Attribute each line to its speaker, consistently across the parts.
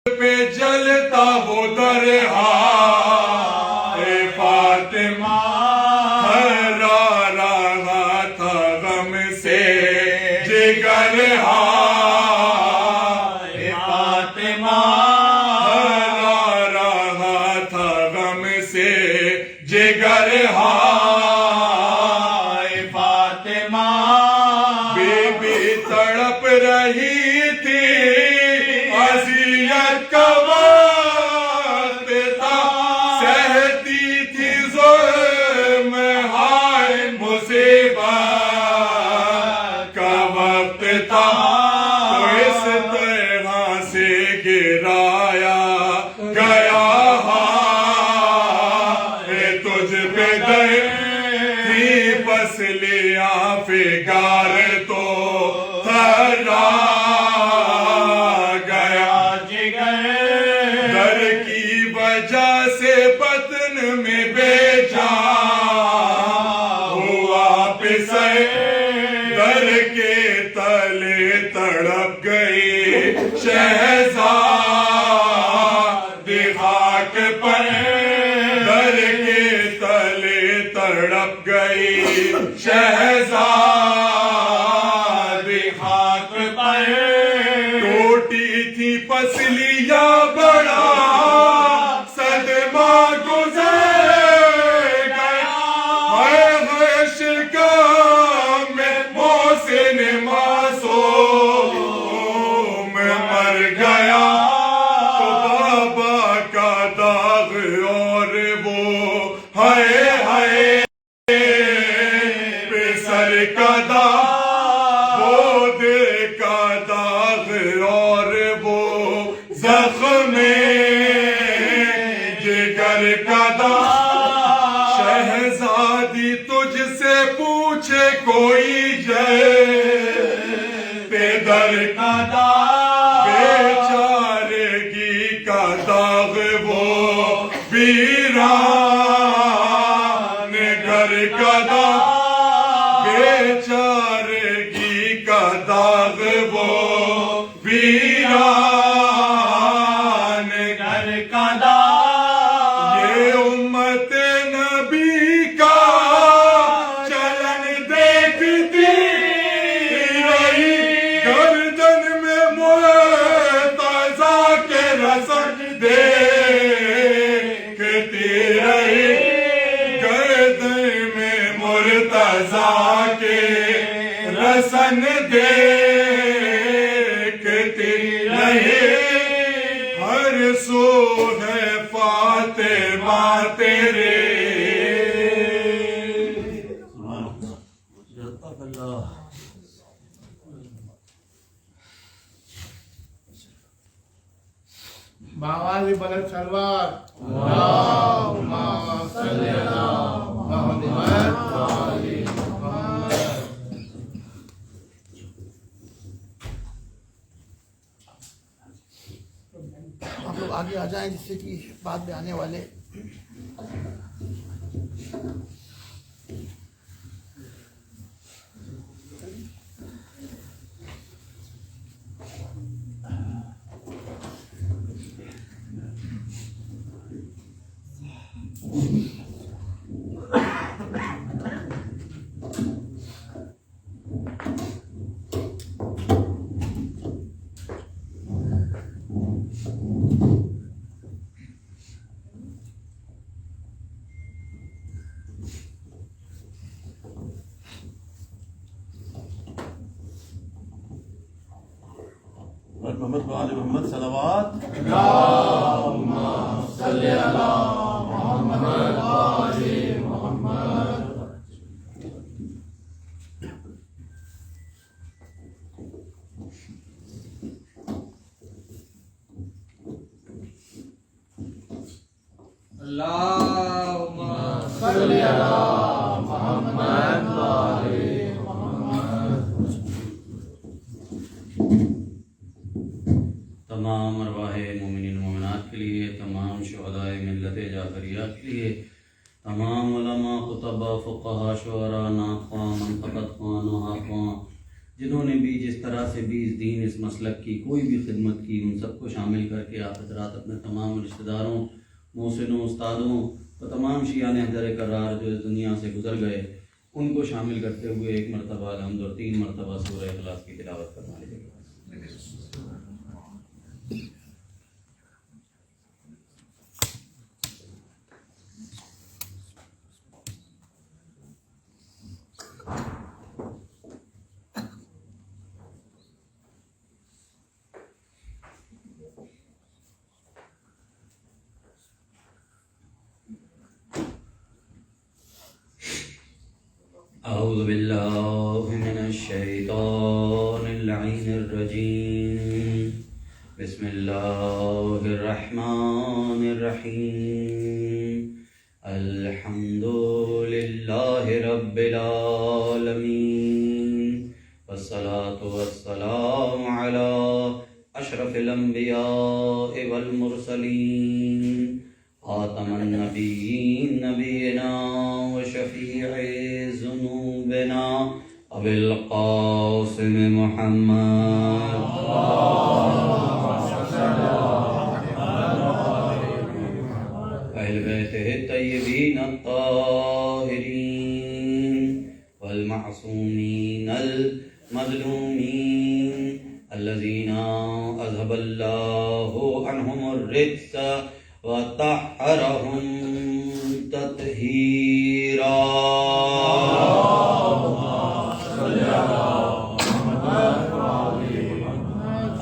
Speaker 1: پہ جلتا وہ درہا فاطمہ ہرا رہا تھا غم سے جگر فاطمہ ہرا رہا تھا غم سے جگر فاطمہ بی بی تڑپ رہی تھی اذیت کا وقت تھا سہتی تھی ظلم ہائے مصیبت کا وقت تھا تو اس طرح سے گرایا گیا ہے تجھ پہ در تھی پسلیاں فگار تو تھرا گیا جگر در کی وجہ سے بطن میں بے جان ہوا پسر در کے تلے تڑپ گئی شہزادی خاک پر در کے تلے تڑپ گئی شہزادی خاک پر ٹوٹی تھی پسلیاں بڑا صدمہ گزر گیا ہے شکام میں محسن معصوم مر گیا تو بابا کا داغ اور وہ ہے سر کا داغ وہ دل کا داغ اور وہ زخم جگر کا داغ شہزادی تجھ سے پوچھے کوئی جے پیدر کا داغ بیچارگی کا داغ وہ ویران گھر کا داغ بیچارگی کا داغ وہ ویران گھر کا داغ یہ امت نبی کا چلن دیکھتی رہی گردن میں مرتضیٰ کے رسن دیکھتی رہی گردن میں مرتضیٰ کے رسن دیکھتی رہی ہر سو ہے فاطمہ تیرے
Speaker 2: باوالی بلند سلوات اللہم صلی علی محمد وآلِ محمد.
Speaker 3: آپ لوگ آگے آ جائیں جس سے کہ بعد میں آنے والے
Speaker 4: محمد وآل محمد صلوات
Speaker 2: اللہم صلی علی محمد وآلِ محمد. اللہم صلی علی محمد وآلِ محمد.
Speaker 5: تمام ارواح مومنین مومنات کے لیے، تمام شہداء ملت جعفریہ کے لیے، تمام علماء، خطباء، فقہاء، شعراء، نعت خواں، منطقت خواں، نحات خواں، جنہوں نے بھی جس طرح سے بھی اس دین اس مسلک کی کوئی بھی خدمت کی، ان سب کو شامل کر کے آپ حضرات اپنے تمام رشتہ داروں، محسنوں، استادوں اور تمام شیعان حیدر کرار جو اس دنیا سے گزر گئے ان کو شامل کرتے ہوئے ایک مرتبہ الحمد اور 3 مرتبہ سورہ اخلاص کی تلاوت کرنا لیجیے گا۔ اعوذ باللہ من الشیطان اللعین الرجیم، بسم اللہ الرحمن الرحیم، الحمد للہ رب العالمین، والصلاة والسلام علی اشرف الانبیاء والمرسلین، خاتم النبیین نبینا وشفیع ذنوبنا ابی القاسم محمد اہل بیتہ الطیبین الطاہرین والمعصومین المظلومین الذین اذهب اللہ عنہم الرجس وطہرہم تطہیرا۔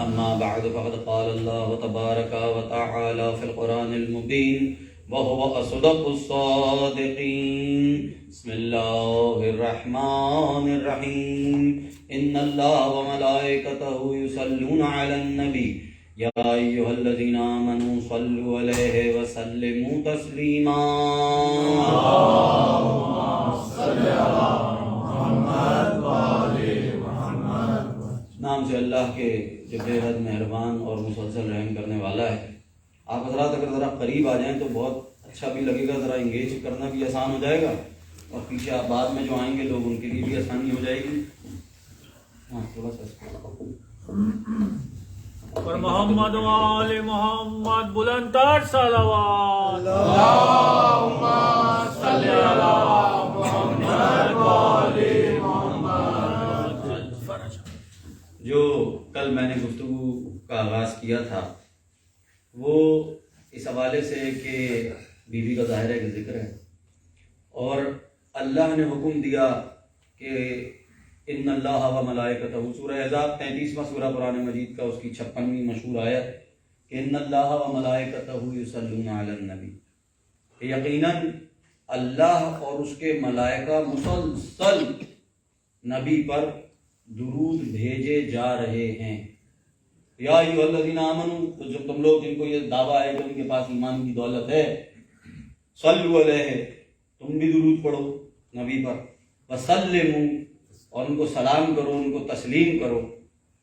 Speaker 5: اما بعد فقد قال اللہ تبارک وتعالی فی القرآن المبین وهو اصدق الصادقین، بسم اللہ الرحمن الرحیم، ان اللہ وملائکتہ یصلون علی النبی یا ایھا الذین آمنوا صلوا علیہ وسلموا تسلیما۔ نام سے اللہ کے جو بے حد مہربان اور مسلسل رحم کرنے والا ہے۔ آپ حضرات اگر ذرا قریب آ جائیں تو بہت اچھا بھی لگے گا، ذرا انگیج کرنا بھی آسان ہو جائے گا، اور پیچھے آپ بعد میں جو آئیں گے لوگ ان کے لیے بھی آسانی ہو جائے گی۔ ہاں تھوڑا سا
Speaker 2: اور محمد و آل محمد بلند تر صلوات۔
Speaker 3: اللہم صلی علی محمد و آل محمد۔
Speaker 5: جو کل میں نے گفتگو کا آغاز کیا تھا وہ اس حوالے سے کہ بیوی کا ظاہر ہے کہ ذکر ہے، اور اللہ نے حکم دیا کہ ان اللہ و ملائکتہ، سورہ احزاب 33واں سورہ قرآن مجید کا اس کی 56ویں مشہور آیت کہ ان اللہ و ملائکتہ یصلون علی النبی، کہ یقیناً اللہ اور اس کے ملائکہ مسلسل نبی پر درود بھیجے جا رہے ہیں۔ یا ایھا الذین آمنوا، تو جب تم لوگ جن کو یہ دعویٰ ہے کہ ان کے پاس ایمان کی دولت ہے، صلوا علیہ، تم بھی درود پڑھو نبی پر، وسلموا، اور ان کو سلام کرو، ان کو تسلیم کرو،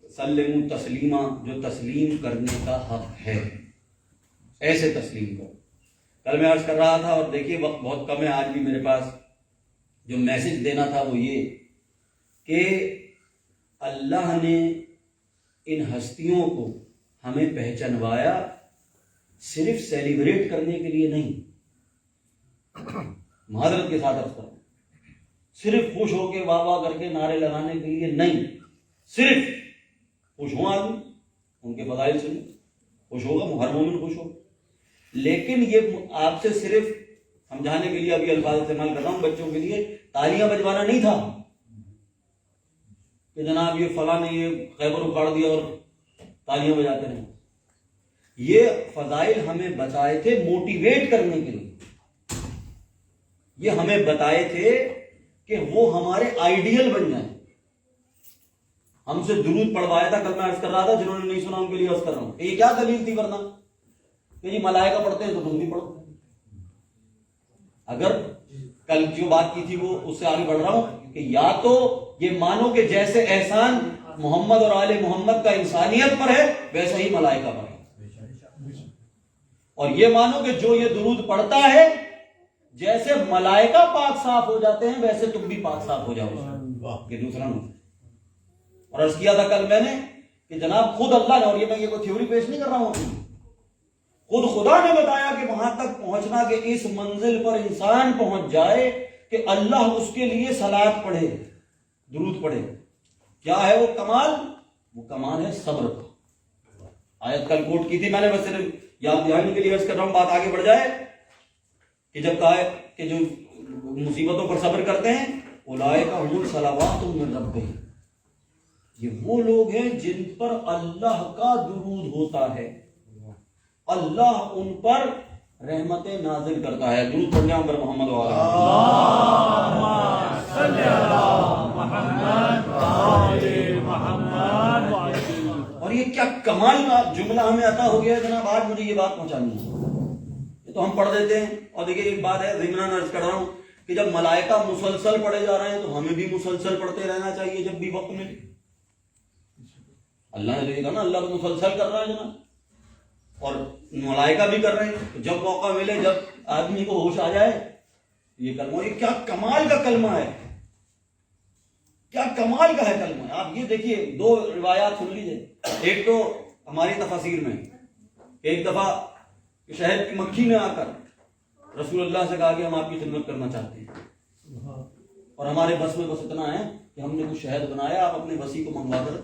Speaker 5: سلموا تسلیما، جو تسلیم کرنے کا حق ہے ایسے تسلیم کرو۔ کل میں عرض کر رہا تھا، اور دیکھیے وقت بہت کم ہے آج بھی میرے پاس، جو میسج دینا تھا وہ یہ کہ اللہ نے ان ہستیوں کو ہمیں پہچانوایا صرف سیلیبریٹ کرنے کے لیے نہیں، معذرت کے ساتھ عرض کروں، صرف خوش ہو کے واہ واہ کر کے نعرے لگانے کے لیے نہیں، صرف خوش ہوں آدمی ان کے فضائل سے خوش ہوگا، ہر مومن خوش ہوگا، لیکن یہ آپ سے صرف سمجھانے کے لیے ابھی الفاظ استعمال کر رہا ہوں بچوں کے لیے، تالیاں بجوانا نہیں تھا کہ جناب یہ فلاں نے یہ خیبر اکھاڑ دیا اور تالیاں بجاتے رہے۔ یہ فضائل ہمیں بتائے تھے موٹیویٹ کرنے کے لیے، یہ ہمیں بتائے تھے کہ وہ ہمارے آئیڈیل بن جائیں۔ ہم سے درود پڑھوایا تھا، کل میں عرض کر رہا تھا، جنہوں نے نہیں سنا ان کے لیے عرض کر رہا ہوں، یہ کیا دلیل تھی ورنہ کہ جی ملائکہ پڑھتے ہیں تو تم بھی پڑھو۔ اگر کل جو بات کی تھی وہ اس سے آگے بڑھ رہا ہوں کہ یا تو یہ مانو کہ جیسے احسان محمد اور آل محمد کا انسانیت پر ہے ویسے ہی ملائکہ پر ہے، اور یہ مانو کہ جو یہ درود پڑھتا ہے جیسے ملائکہ پاک صاف ہو جاتے ہیں ویسے تم بھی پاک صاف ہو جاؤ۔ یہ دوسرا نقطہ، اور عرض کیا تھا کل میں نے کہ جناب خود اللہ نے، اور یہ میں یہ کوئی تھیوری پیش نہیں کر رہا ہوں، خود خدا نے بتایا کہ وہاں تک پہنچنا کہ اس منزل پر انسان پہنچ جائے کہ اللہ اس کے لیے صلاۃ پڑھے، درود پڑھے. کیا ہے وہ کمال؟ وہ کمال ہے صبر کا. آیت کل کوٹ کی تھی میں نے، بس صرف یاد دہانی کے لیے عرض کر رہا ہوں، بات آگے بڑھ جائے کہ جب کہا ہے کہ جو مصیبتوں پر صبر کرتے ہیں اولئک هم الصلوات من ربهم، یہ وہ لوگ ہیں جن پر اللہ کا درود ہوتا ہے، اللہ ان پر رحمتیں نازل کرتا ہے. درود پڑھنے پر محمد اور یہ کیا کمال کا جملہ ہمیں عطا ہو گیا ہے جناب. آج مجھے یہ بات پہنچانی ہے. یہ تو ہم پڑھ دیتے ہیں، اور دیکھیے ایک بات ہے ضمناً عرض کر رہا ہوں کہ جب ملائکہ مسلسل پڑھے جا رہے ہیں تو ہمیں بھی مسلسل پڑھتے رہنا چاہیے جب بھی وقت ملے. اللہ نے دیکھا نا، اللہ تو مسلسل کر رہا ہے جناب، اور ملائکہ بھی کر رہے ہیں. تو جب موقع ملے، جب آدمی کو ہوش آ جائے، یہ کلمہ، یہ کیا کمال کا کلمہ ہے، کیا کمال کا ہے کلمہ. آپ یہ دیکھیے دو روایات سن لیجیے. ایک تو ہماری تفاسیر میں ایک دفعہ شہد کی مکھی نے آ کر رسول اللہ سے کہا کہ ہم آپ کی خدمت کرنا چاہتے ہیں اور ہمارے بس میں بس اتنا ہے کہ ہم نے کچھ شہد بنایا، آپ اپنے وسیع کو منگوا کر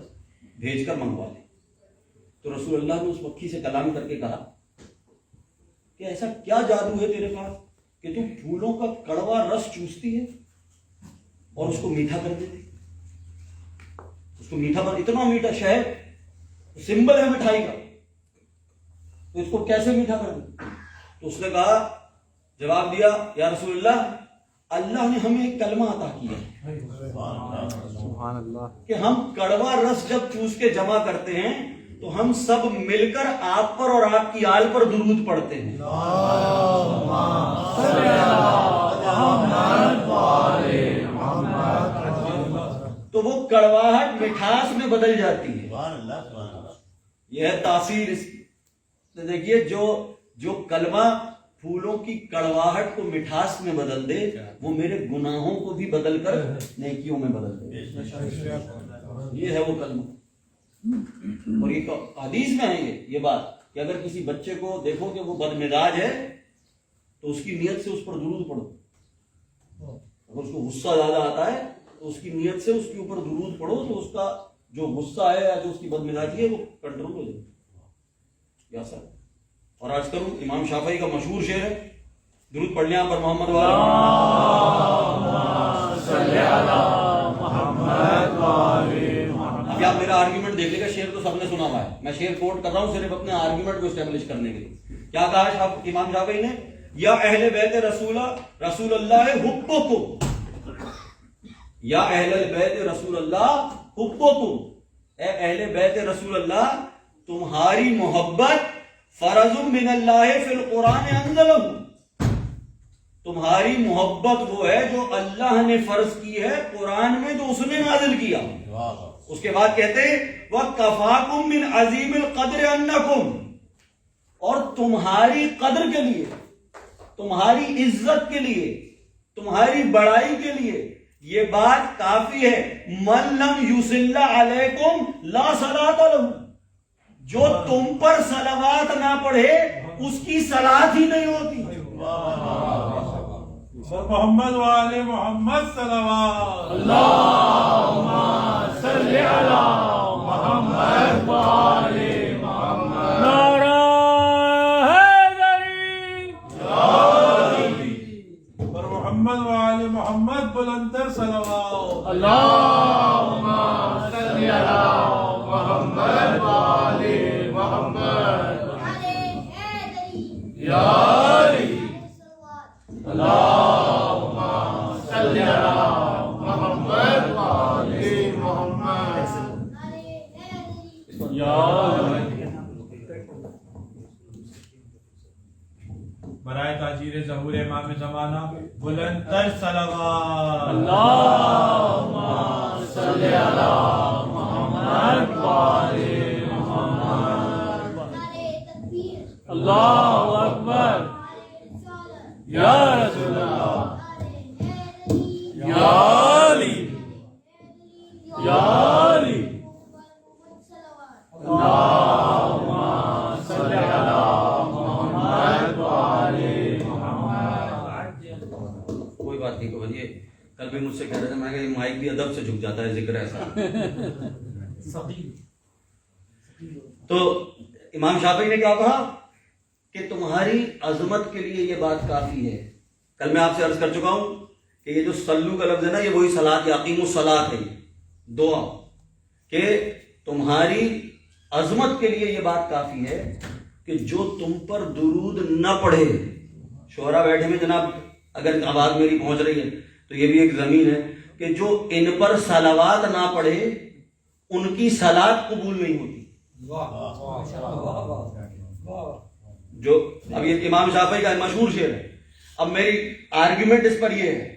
Speaker 5: بھیج کر منگوا لیں. تو رسول اللہ نے اس مکھی سے کلام کر کے کہا کہ ایسا کیا جادو ہے تیرے پاس کہ تم پھولوں کا کڑوا رس چوستی ہے اور اس کو میٹھا کر دیتی. اس کو میٹھا پر، اتنا میٹھا شہد سمبل ہے مٹھائی کا، تو اس کو کیسے میٹھا کر دیں؟ تو اس نے کہا، جواب دیا، یا رسول اللہ، اللہ نے ہمیں ایک کلمہ عطا کیا ہے کہ ہم کڑوا رس جب چوس کے جمع کرتے ہیں تو ہم سب مل کر آپ پر اور آپ کی آل پر درود پڑھتے ہیں. تو وہ کڑواہٹ مٹھاس میں بدل جاتی ہے. یہ ہے تاثیر اس کی. دیکھیے جو کلمہ پھولوں کی کڑواہٹ کو مٹھاس میں بدل دے، وہ میرے گناہوں کو بھی بدل کر نیکیوں میں بدل دے. یہ ہے وہ کلمہ. اور یہ حدیث میں ہے یہ بات کہ اگر کسی بچے کو دیکھو کہ وہ بد مزاج ہے تو اس کی نیت سے اس پر درود پڑھو. اگر اس کو غصہ زیادہ آتا ہے تو اس کی نیت سے اس کے اوپر درود پڑھو تو اس کا جو غصہ ہے یا جو اس کی بد مزاجی ہے وہ کنٹرول ہو جائے. یا سر. اور آج کروں امام شافعی کا مشہور شعر ہے، درود پڑھنے پر محمد ابھی آپ میرا آرگیومنٹ دیکھ لے گا. شعر تو سب نے سنا ہوا ہے، میں شعر کوٹ کر رہا ہوں صرف اپنے آرگیومنٹ کو اسٹیبلش کرنے کے لیے. کیا کہا امام شافعی نے؟ یا اہل بیت رسول اللہ حبکم، یا اہل بیت رسول اللہ حبکم، اے اہل بیت رسول اللہ تمہاری محبت فرض من اللہ فی القرآن انزلہ، تمہاری محبت وہ ہے جو اللہ نے فرض کی ہے قرآن میں، جو اس نے نازل کیا. اس کے بعد کہتے ہیں وَكَفَاكُم مِّنْ عَظِيمِ الْقَدْرِ أَنَّكُمْ، اور تمہاری قدر کے لیے، تمہاری عزت کے لیے، تمہاری بڑائی کے لیے یہ بات کافی ہے. مَن لَمْ يُصِلَّ عَلَيْكُمْ لَا صَلَاةَ لَهُ، جو تم پر صلوات نہ پڑھے اس کی صلاۃ ہی نہیں ہوتی.
Speaker 1: محمد وآل محمد صلوات.
Speaker 2: اللہم صلی علی محمد وآل محمد. نعرہ حیدری.
Speaker 1: پر محمد وآل محمد بلندر صلوات.
Speaker 2: اللہم صلی علی محمد وآل محمد. یا علی. اللہم صلی علی محمد وآل محمد. یا علی.
Speaker 1: برائے تاجیر ظہور امام زمانہ بلندر صلوات.
Speaker 2: اللہم صلی علی محمد وآل محمد. اللہ اکبر. یا رسول اللہ. یا علی. یا علی.
Speaker 5: بھی مجھ سے کہہ رہے تھے، میں کہ یہ مائک بھی ادب سے جھک جاتا ہے ذکر ایسا. تو امام شافعی نے کیا کہا کہ تمہاری عظمت کے لیے یہ بات کافی ہے. کل میں آپ سے عرض کر چکا ہوں کہ یہ جو صلو کا لفظ ہے نا، یہ وہی صلاۃ، یقیم الصلاۃ ہے، دعا، کہ تمہاری عظمت کے لیے یہ بات کافی ہے کہ جو تم پر درود نہ پڑھے. شعرا بیٹھے میں جناب، اگر آواز میری پہنچ رہی ہے تو یہ بھی ایک زمین ہے کہ جو ان پر صلوات نہ پڑھے ان کی صلات قبول نہیں ہوتی. جو اب یہ امام شافعی کا مشہور شعر ہے. اب میری آرگیومنٹ اس پر یہ ہے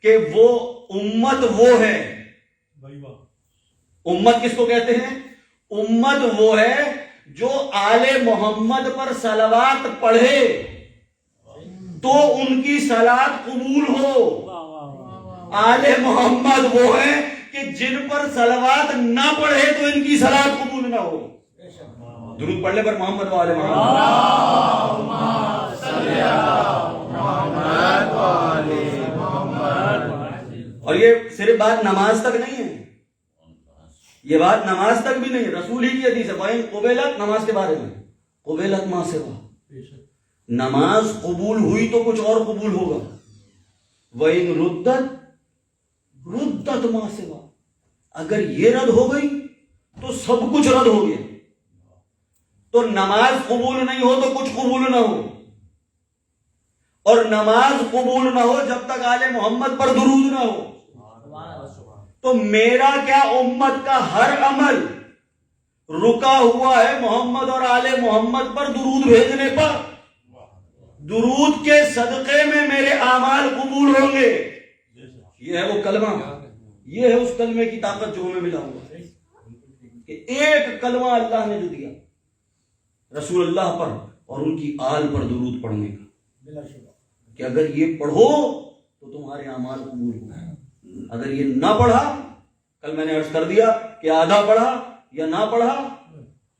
Speaker 5: کہ وہ امت وہ ہے، امت کس کو کہتے ہیں؟ امت وہ ہے جو آل محمد پر صلوات پڑھے تو ان کی صلات قبول ہو. آل محمد وہ ہے کہ جن پر صلوات نہ پڑھے تو ان کی صلات قبول نہ ہو. درود پڑھنے پر محمد و آل محمد. اور یہ صرف بات نماز تک نہیں ہے، یہ بات نماز تک بھی نہیں ہے، رسول ہی کی حدیث ہے. وَإِن قُبِلَتْ، نماز کے بارے میں، قُبِلَتْ مَا سِوَا، نماز قبول ہوئی تو کچھ اور قبول ہوگا. وَإِن رُدَّتْ رُدَّتْ مَا سِوَا، اگر یہ رد ہو گئی تو سب کچھ رد ہو گیا. تو نماز قبول نہیں ہو تو کچھ قبول نہ ہو، اور نماز قبول نہ ہو جب تک آل محمد پر درود نہ ہو. تو میرا کیا، امت کا ہر عمل رکا ہوا ہے محمد اور آل محمد پر درود بھیجنے پر. درود کے صدقے میں میرے اعمال قبول ہوں گے. یہ ہے وہ کلمہ، یہ ہے اس کلمے کی طاقت جو ہمیں ملا ہوا ہے کہ ایک کلمہ اللہ نے جو دیا رسول اللہ پر اور ان کی آل پر درود پڑھنے کا، کہ اگر یہ پڑھو تو تمہارے اعمال قبول ہوں. اگر یہ نہ پڑھا، کل میں نے عرض کر دیا کہ آدھا پڑھا یا نہ پڑھا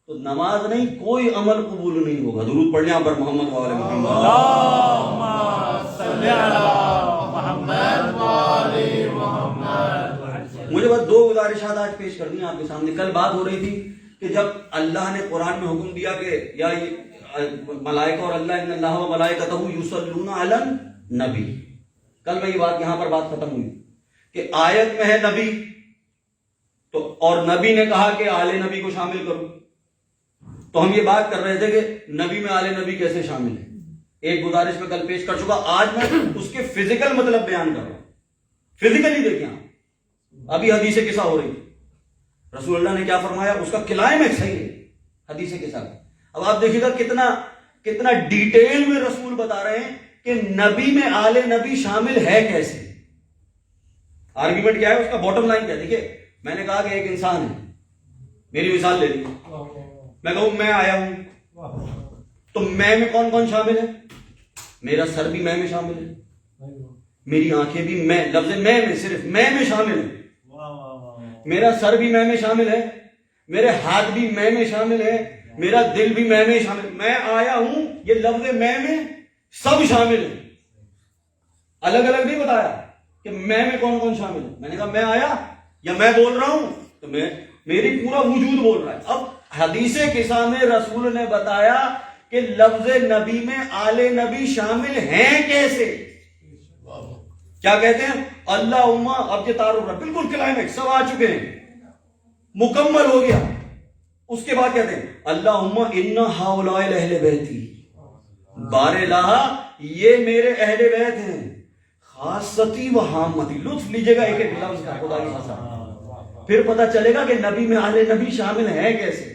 Speaker 5: تو نماز نہیں، کوئی عمل قبول نہیں ہوگا. درود پڑھنے آپ پر محمد و آل محمد.
Speaker 2: اللہم صلی علی محمد و آل محمد.
Speaker 5: مجھے بس دو گزارشات آج پیش کر دی آپ کے سامنے. کل بات ہو رہی تھی کہ جب اللہ نے قرآن میں حکم دیا کہ یا ملائکہ اور اللہ، ان اللہ و ملائکتہ یصلون علی النبی، کل میں یہ بات یہاں پر بات ختم ہوئی کہ آیت میں ہے نبی، تو اور نبی نے کہا کہ آل نبی کو شامل کرو. تو ہم یہ بات کر رہے تھے کہ نبی میں آل نبی کیسے شامل ہے. ایک گزارش میں کل پیش کر چکا، آج میں اس کے فزیکل مطلب بیان کر رہا ہوں. فزیکلی دیکھیں آپ، ابھی حدیث قصہ ہو رہی، رسول اللہ نے کیا فرمایا، اس کا کلائمیکس ہے یہ حدیث قصہ. اب آپ دیکھیے گا کتنا ڈیٹیل میں رسول بتا رہے ہیں کہ نبی میں آل نبی شامل ہے کیسے. آرگیومنٹ کیا ہے، اس کا باٹم لائن کیا ہے. دیکھیے میں نے کہا کہ ایک انسان ہے، میری مثال لے لیجیے، میں کہوں میں آیا ہوں تو میں کون کون شامل ہے؟ میرا سر بھی میں شامل ہے، میری آنکھیں بھی میں، لفظ میں صرف میں شامل ہے، میرا سر بھی میں شامل ہے، میرے ہاتھ بھی میں شامل ہے، میرا دل بھی میں شامل. میں آیا ہوں، یہ لفظ میں سب شامل ہے. الگ الگ نہیں بتایا کہ میں کون کون شامل ہے. میں نے کہا میں آیا یا میں بول رہا ہوں تو میری پورا وجود بول رہا ہے. اب حدیث قصہ میں رسول نے بتایا کہ لفظ نبی میں آل نبی شامل ہیں کیسے. کیا کہتے ہیں؟ اللہم، اب یہ تعارف رہا، بالکل کلائمیکس، سب آ چکے ہیں، مکمل ہو گیا. اس کے بعد کہتے ہیں اللہم ان ہؤلاء اہل بیتی، بار الہ یہ میرے اہل بیت ہیں، خاصتی و حامتی. لطف لیجیے گا ایک ایک لفظ کا، خدا کی قسم، پھر پتہ چلے گا کہ نبی میں آل نبی شامل ہیں کیسے.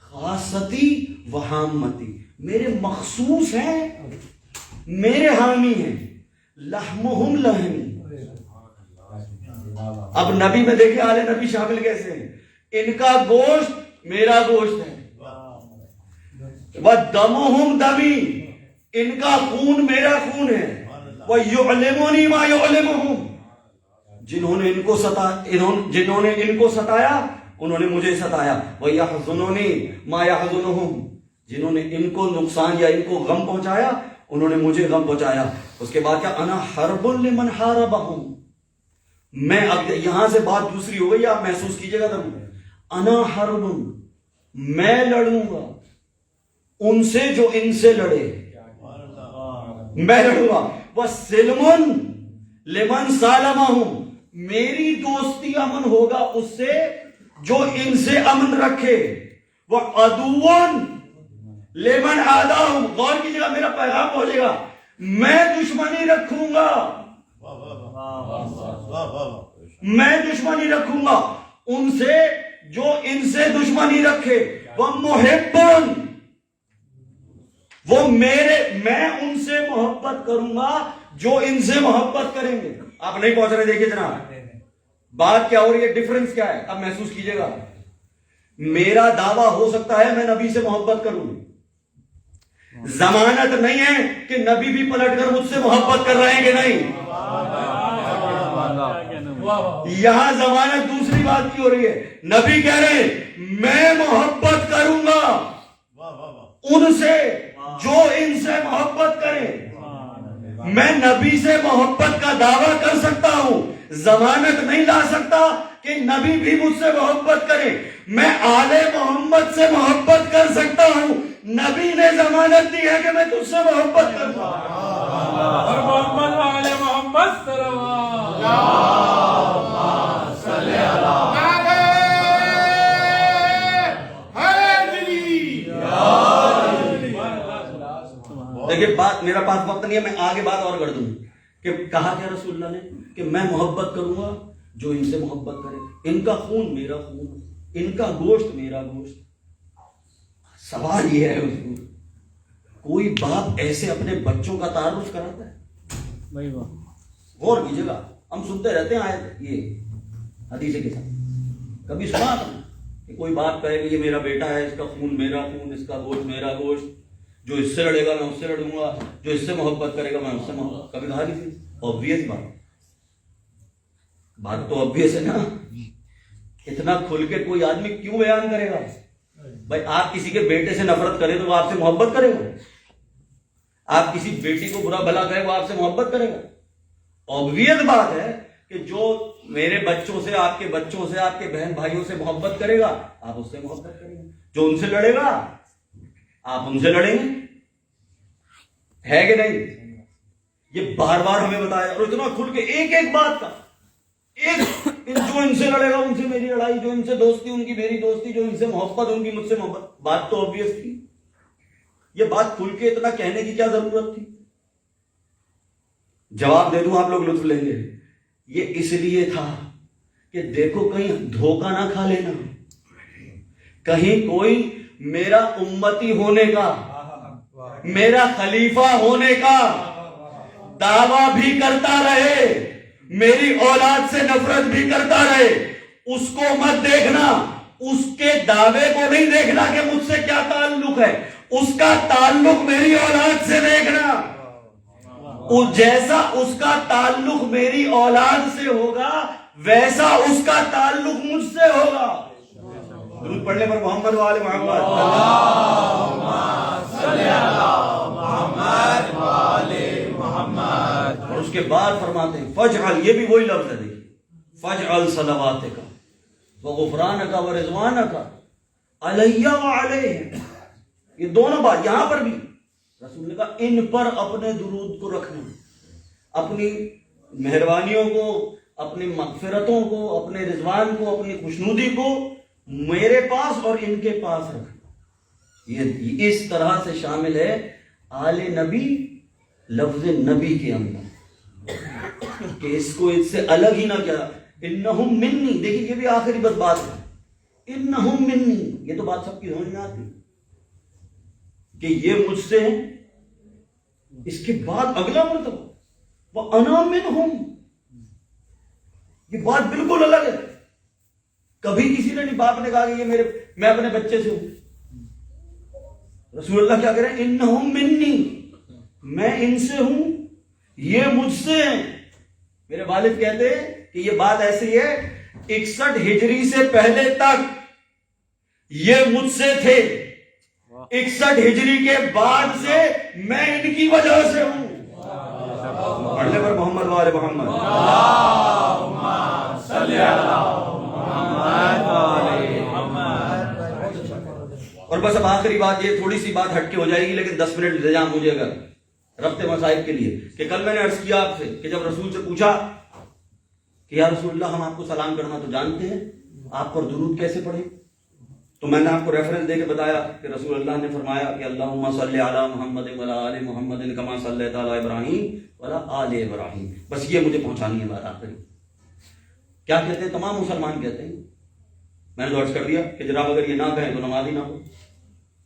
Speaker 5: خاصتی و حامتی، میرے مخصوص ہیں، میرے حامی ہیں. لحمہم لحمی، اب نبی میں دیکھیں آل نبی شامل کیسے ہیں. ان کا گوشت میرا گوشت ہے. وَدَمُهُمْ دَمِي، ان کا خون میرا خون ہے. وَيُعْلِمُنِي مَا يُعْلِمُهُمْ، جنہوں نے ان کو ستایا انہوں نے مجھے ستایا. وَيَحْزُنُنِي مَا يَحْزُنُهُمْ، جنہوں نے ان کو نقصان یا ان کو غم پہنچایا انہوں نے مجھے غم پہنچایا. اس کے بعد کیا، انا حرب لمن حاربہم، میں اب یہاں سے بات دوسری ہو گئی, آپ محسوس کیجئے گا ضرور. انا حرب, میں لڑوں گا ان سے جو ان سے لڑے, میں لڑوں گا. وَسِلْمٌ لِمَنْ سَالَمَهُمْ, میری دوستی امن ہوگا اس سے جو ان سے امن رکھے. وَعَدُوٌ لِمَنْ عَادَاهُمْ, غور کیجئے گا میرا پیغام پہنچے گا, میں دشمنی رکھوں گا, میں دشمنی رکھوں گا ان سے جو ان سے دشمنی رکھے. وَمُحِبٌ, وہ میں ان سے محبت کروں گا جو ان سے محبت کریں گے. آپ نہیں پہنچ رہے, دیکھیے جناب بات کیا ہو رہی ہے, ڈیفرنس کیا ہے, اب محسوس کیجئے گا. میرا دعویٰ ہو سکتا ہے میں نبی سے محبت کروں, ضمانت نہیں ہے کہ نبی بھی پلٹ کر مجھ سے محبت کر رہے ہیں کہ نہیں. یہاں ضمانت دوسری بات کی ہو رہی ہے. نبی کہہ رہے ہیں میں محبت کروں گا ان سے جو ان سے محبت کرے. میں نبی سے محبت کا دعویٰ کر سکتا ہوں, ضمانت نہیں لا سکتا کہ نبی بھی مجھ سے محبت کرے. میں آل محمد سے محبت کر سکتا ہوں, نبی نے ضمانت دی ہے کہ میں تجھ سے محبت کروں.
Speaker 1: اور محمد آل محمد صلی اللہ
Speaker 5: دیکھیے بات, میرا پاس وقت نہیں ہے, میں آگے بات اور کر دوں کہ کہا کیا رسول اللہ نے کہ میں محبت کروں گا جو ان سے محبت کرے. ان کا خون میرا خون, ان کا گوشت میرا گوشت. سوال یہ ہے حضور, کوئی باپ ایسے اپنے بچوں کا تعارف کراتا ہے؟ غور کیجیے گا, ہم سنتے رہتے ہیں آیت یہ حدیث کے ساتھ, کبھی سنا تھا کہ کوئی باپ کہے کہ یہ میرا بیٹا ہے, اس کا خون میرا خون, اس کا گوشت میرا گوشت, جو اس سے لڑے گا میں اس سے لڑوں گا, جو اس سے محبت کرے گا میں اس سے محبت. کبھی کہا کسی؟ obvious بات تو obvious ہے نا. اتنا کھل کے کوئی آدمی کیوں بیان کرے گا؟ بھائی آپ کسی کے بیٹے سے نفرت کریں تو وہ آپ سے محبت کرے گا, آپ کسی بیٹی کو برا بھلا کرے وہ آپ سے محبت کرے گا. obvious بات ہے کہ جو میرے بچوں سے, آپ کے بچوں سے, آپ کے بہن بھائیوں سے محبت کرے گا آپ اس سے محبت کریں گے, جو ان سے لڑے گا آپ ان سے لڑیں گے, ہے کہ نہیں؟ یہ بار بار ہمیں بتایا, اور اتنا کھل کے ایک ایک بات کا, ایک جو ان سے لڑے گا ان سے میری لڑائی, جو ان سے دوستی ان کی میری دوستی, جو ان سے محبت ان کی مجھ سے محبت. بات تو obvious تھی, یہ بات کھل کے اتنا کہنے کی کیا ضرورت تھی؟ جواب دے دوں آپ لوگ لطف لیں گے. یہ اس لیے تھا کہ دیکھو کہیں دھوکہ نہ کھا لینا, کہیں کوئی میرا امتی ہونے کا, میرا خلیفہ ہونے کا دعویٰ بھی کرتا رہے, میری اولاد سے نفرت بھی کرتا رہے, اس کو مت دیکھنا, اس کے دعوے کو نہیں دیکھنا کہ مجھ سے کیا تعلق ہے, اس کا تعلق میری اولاد سے دیکھنا. جیسا اس کا تعلق میری اولاد سے ہوگا ویسا اس کا تعلق مجھ سے ہوگا. درود پڑھنے پر محمد و آل محمد, اللہم صلی علی محمد و آل محمد. اور اس کے بعد فرماتے ہیں فجعل, یہ بھی وہی لفظ ہے دیکھیے, فجعل صلواتک وغفرانک ورضوانک علیہ وعلیہم. یہ دونوں بات یہاں پر بھی رسول نے کہا ان پر اپنے درود کو رکھنا, اپنی مہربانیوں کو, اپنی مغفرتوں کو, اپنے رضوان کو, اپنی خوشنودی کو میرے پاس اور ان کے پاس رکھنا. یہ اس طرح سے شامل ہے آل نبی لفظ نبی کے اندر, کہ اس کو اس سے الگ ہی نہ کیا. انہم منی, دیکھیے یہ بھی آخری بس بات ہے, انہم منی, یہ تو بات سب کی سمجھ میں آتی کہ یہ مجھ سے ہیں. اس کے بعد اگلا مرتبہ وَأَنَا مِنْهُمْ, یہ بات بالکل الگ ہے. کبھی کسی نے نہیں, باپ نے کہا کہ یہ میں اپنے بچے سے ہوں. رسول اللہ کیا کہہ رہے ہیں, انہم منی, میں ان سے ہوں, یہ مجھ سے ہیں. میرے والد کہتے ہیں کہ یہ بات ایسی ہے 61 ہجری سے پہلے تک یہ مجھ سے تھے, 61 ہجری کے بعد سے میں ان کی وجہ سے ہوں. پڑھنے پر محمد و آل محمد. اور بس اب آخری بات یہ تھوڑی سی بات ہٹ کے ہو جائے گی لیکن 10 منٹ انتظام مجھے اگر ربط مصائب کے لیے کہ کل میں نے عرض کیا آپ سے کہ جب رسول سے پوچھا کہ یا رسول اللہ ہم آپ کو سلام کرنا تو جانتے ہیں آپ پر درود کیسے پڑھیں تو میں نے آپ کو ریفرنس دے کے بتایا کہ رسول اللہ نے فرمایا کہ اللہم صلی علی محمد وعلی آل محمد کما صلیت علی ابراہیم وعلی آل ابراہیم. بس یہ مجھے پہنچانی ہے بات آخری. کیا کہتے ہیں تمام مسلمان کہتے ہیں, میں نے تو عرض کر دیا کہ جناب اگر یہ نہ کہیں تو نماز ہی نہ ہو.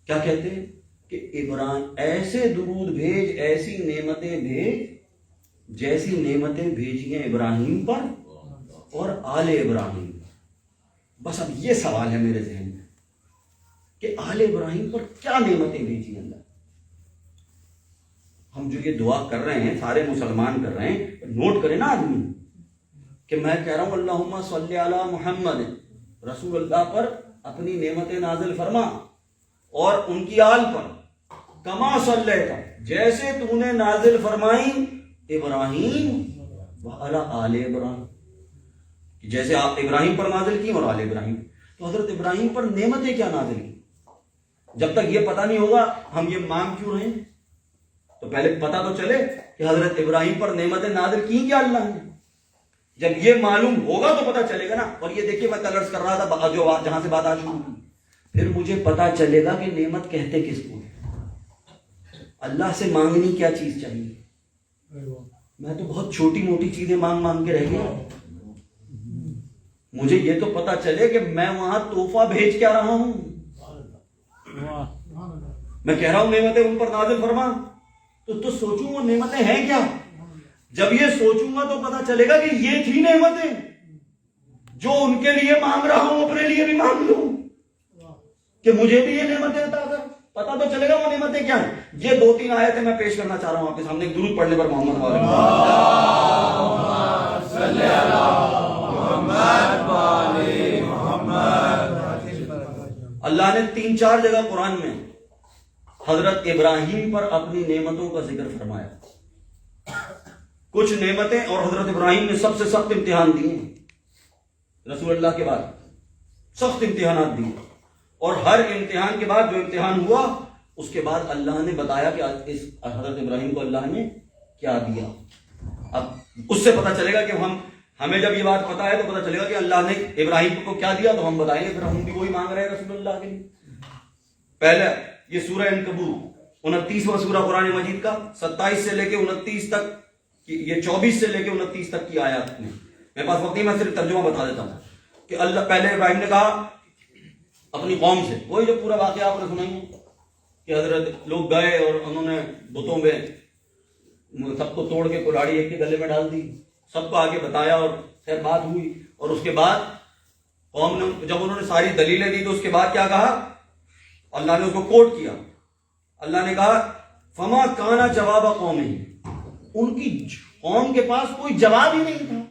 Speaker 5: کیا کہتے ہیں کہ ابراہیم ایسے درود بھیج ایسی نعمتیں بھیج جیسی نعمتیں بھیجی ہیں ابراہیم پر اور آل ابراہیم. بس اب یہ سوال ہے میرے ذہن میں کہ آل ابراہیم پر کیا نعمتیں بھیجی اللہ. ہم جو یہ دعا کر رہے ہیں سارے مسلمان کر رہے ہیں, نوٹ کریں نا آدمی کہ میں کہہ رہا ہوں اللہم صلی علی محمد, رسول اللہ پر اپنی نعمتیں نازل فرما اور ان کی آل پر کما صلیتا جیسے تو نے نازل فرمائی ابراہیم وعلی آل ابراہیم, جیسے آپ ابراہیم پر نازل کی اور آل ابراہیم. تو حضرت ابراہیم پر نعمتیں کیا نازل کی؟ جب تک یہ پتہ نہیں ہوگا ہم یہ مانگ کیوں رہے ہیں؟ تو پہلے پتہ تو چلے کہ حضرت ابراہیم پر نعمتیں نازل کی کیا اللہ نے. جب یہ معلوم ہوگا تو پتہ چلے گا نا. اور یہ دیکھیے میں کلرز کر رہا تھا جو جہاں سے بات آ شروع ہوئی, پھر مجھے پتہ چلے گا کہ نعمت کہتے کس کو. اللہ سے مانگنی کیا چیز چاہیے. میں تو بہت چھوٹی موٹی چیزیں مانگ کے رہ گیا. مجھے یہ تو پتہ چلے کہ میں وہاں تحفہ بھیج کیا رہا ہوں. میں کہہ رہا ہوں نعمتیں ان پر نازل فرما, تو سوچوں وہ نعمتیں ہیں کیا. جب یہ سوچوں گا تو پتہ چلے گا کہ یہ تھی نعمتیں جو ان کے لیے مانگ رہا ہوں اپنے لیے بھی مانگ لوں کہ مجھے بھی یہ نعمتیں عطا کر. پتہ تو چلے گا وہ نعمتیں کیا ہیں. یہ 2-3 آیتیں میں پیش کرنا چاہ رہا ہوں آپ کے سامنے ایک درود پڑھنے پر محمد صلی اللہ نے 3-4 جگہ قرآن میں حضرت ابراہیم پر اپنی نعمتوں کا ذکر فرمایا. کچھ نعمتیں اور حضرت ابراہیم نے سب سے سخت امتحان دیے رسول اللہ کے بعد, سخت امتحانات دیے, اور ہر امتحان کے بعد جو امتحان ہوا اس کے بعد اللہ نے بتایا کہ اس حضرت ابراہیم کو اللہ نے کیا دیا. اب اس سے پتہ چلے گا کہ ہمیں جب یہ بات پتہ ہے تو پتہ چلے گا کہ اللہ نے ابراہیم کو کیا دیا, تو ہم بتائیں گے, پھر ہم بھی وہی مانگ رہے ہیں رسول اللہ کے لیے. پہلے یہ سورہ عنکبوت 29واں سورہ قرآن مجید کا 27 سے لے کے 29 تک, یہ 24 سے لے کے 29 تک کی آیات میں میرے پاس وقت نہیں, میں صرف ترجمہ بتا دیتا ہوں کہ اللہ پہلے ابراہیم نے کہا اپنی قوم سے, وہی جو پورا واقعہ آپ نے سنا ہی کہ حضرت لوگ گئے اور انہوں نے بتوں میں سب کو توڑ کے کلاڑی ایک کے گلے میں ڈال دی, سب کو آگے بتایا اور خیر بات ہوئی. اور اس کے بعد قوم نے جب انہوں نے ساری دلیلیں دی تو اس کے بعد کیا کہا, اللہ نے اس کو کوٹ کیا. اللہ نے کہا فما کانا جواب قوم ہی, ان کی قوم کے پاس کوئی جواب ہی نہیں تھا.